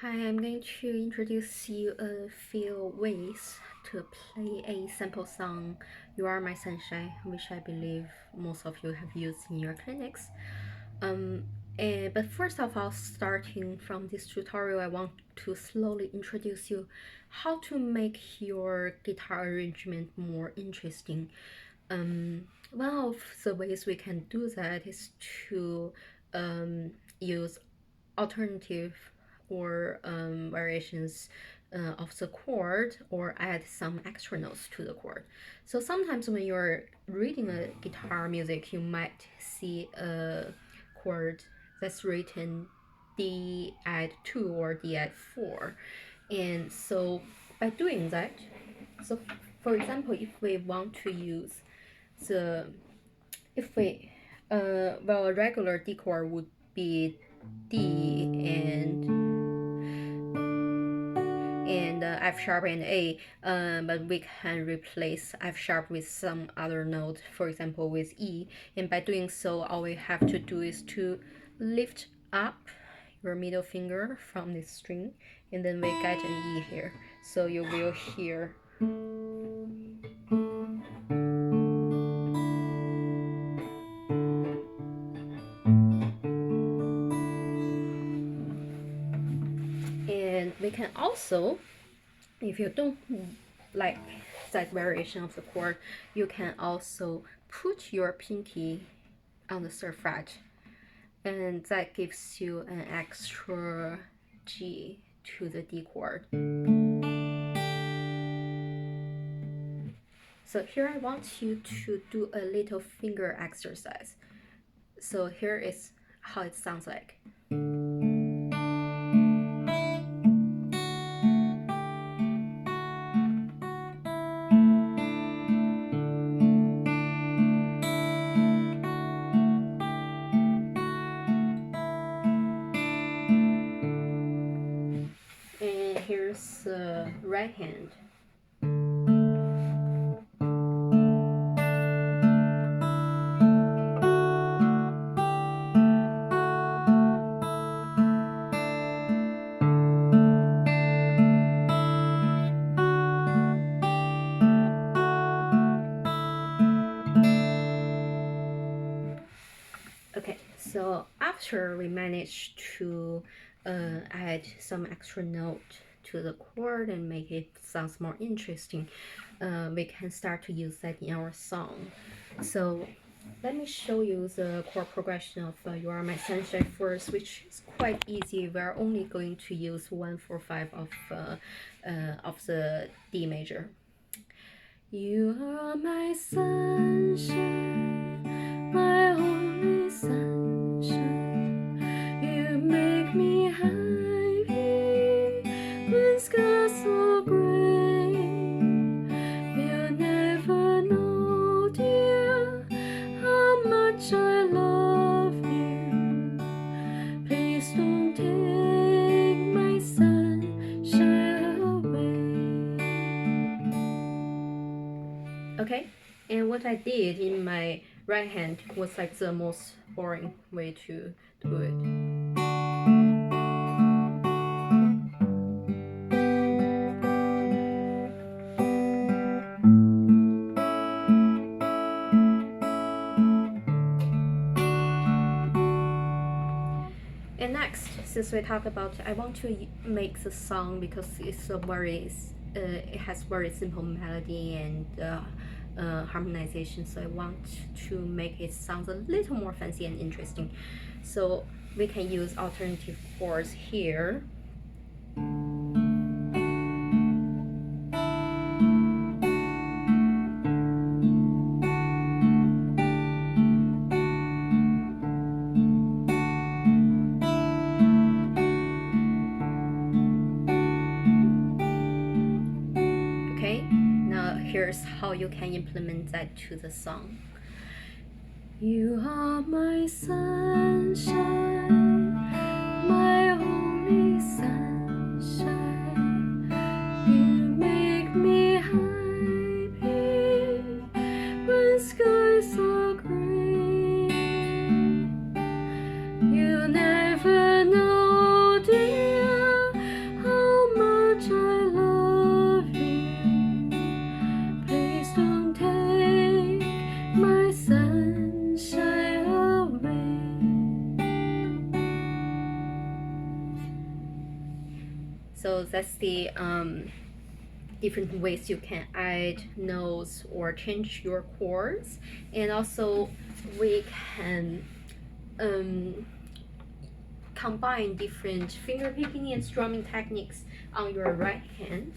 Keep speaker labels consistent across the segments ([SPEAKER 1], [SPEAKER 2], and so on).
[SPEAKER 1] Hi, I'm going to introduce you a few ways to play a sample song, You Are My Sunshine, which I believe most of you have used in your clinics. Um, but first of all, starting from this tutorial, I want to slowly introduce you how to make your guitar arrangement more interesting. One of the ways we can do that is to use alternative or variations of the chord or add some extra notes to the chord. So sometimes when you're reading a guitar music, you might see a chord that's written D add 2 or D add 4. And so by doing that, so for example, if we want to use the, if we, well, a regular D chord would be D and F sharp and A, but we can replace F sharp with some other note, for example with E, and by doing so all we have to do is to lift up your middle finger from this string, and then we get an E here, so you will hear and we can also, if you don't like that variation of the chord, you can also put your pinky on the third fret, and that gives you an extra G to the D chord. So here I want you to do a little finger exercise. So here is how it sounds like. And here's the right hand. Okay, so after we manage to add some extra note to the chord and make it sounds more interesting, we can start to use that in our song. So let me show you the chord progression of You Are My Sunshine first, which is quite easy. We're only going to use 1, 4, 5 of the D major. You are my sunshine, my only sunshine. You make me happy when skies so gray. You never know, dear, how much I love you. Please don't take my sunshine away. Okay, and what I did in my right hand was like the most boring way to do it. And next, since we talk about, I want to make the song because it's a very, it has very simple melody and harmonization. So I want to make it sound a little more fancy and interesting. So we can use alternative chords here. Here's how you can implement that to the song. You are my sunshine, my only sunshine. You make me happy when skies are gray. You never know, dear, So that's the different ways you can add notes or change your chords. And also we can combine different finger picking and strumming techniques on your right hand.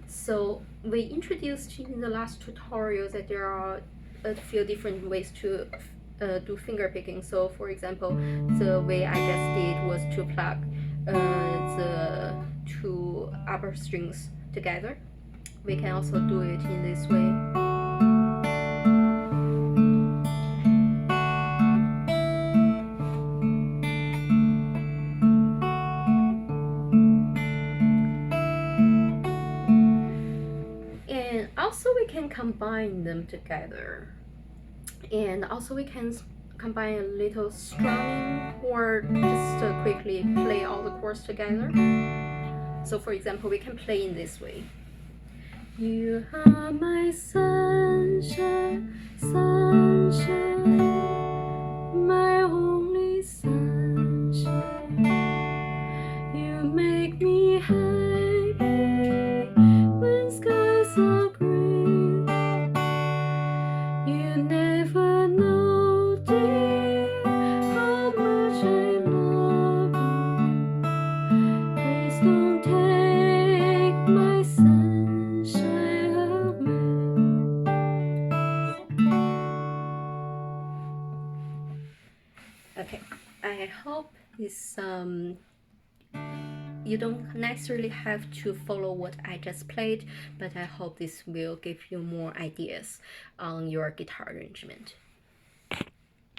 [SPEAKER 1] So we introduced in the last tutorial that there are a few different ways to do finger picking. So for example, the way I just did was to plug the two upper strings together. We can also do it in this way. And also we can combine them together. And also we can combine a little strumming or just quickly play all the chords together. So for example, we can play in this way. You are my sunshine, sunshine, my only sunshine. You make me happy when skies are green. You never know, dear, how much I love you. Please don't take my sunshine away. Okay, I hope this you don't necessarily have to follow what I just played, but I hope this will give you more ideas on your guitar arrangement.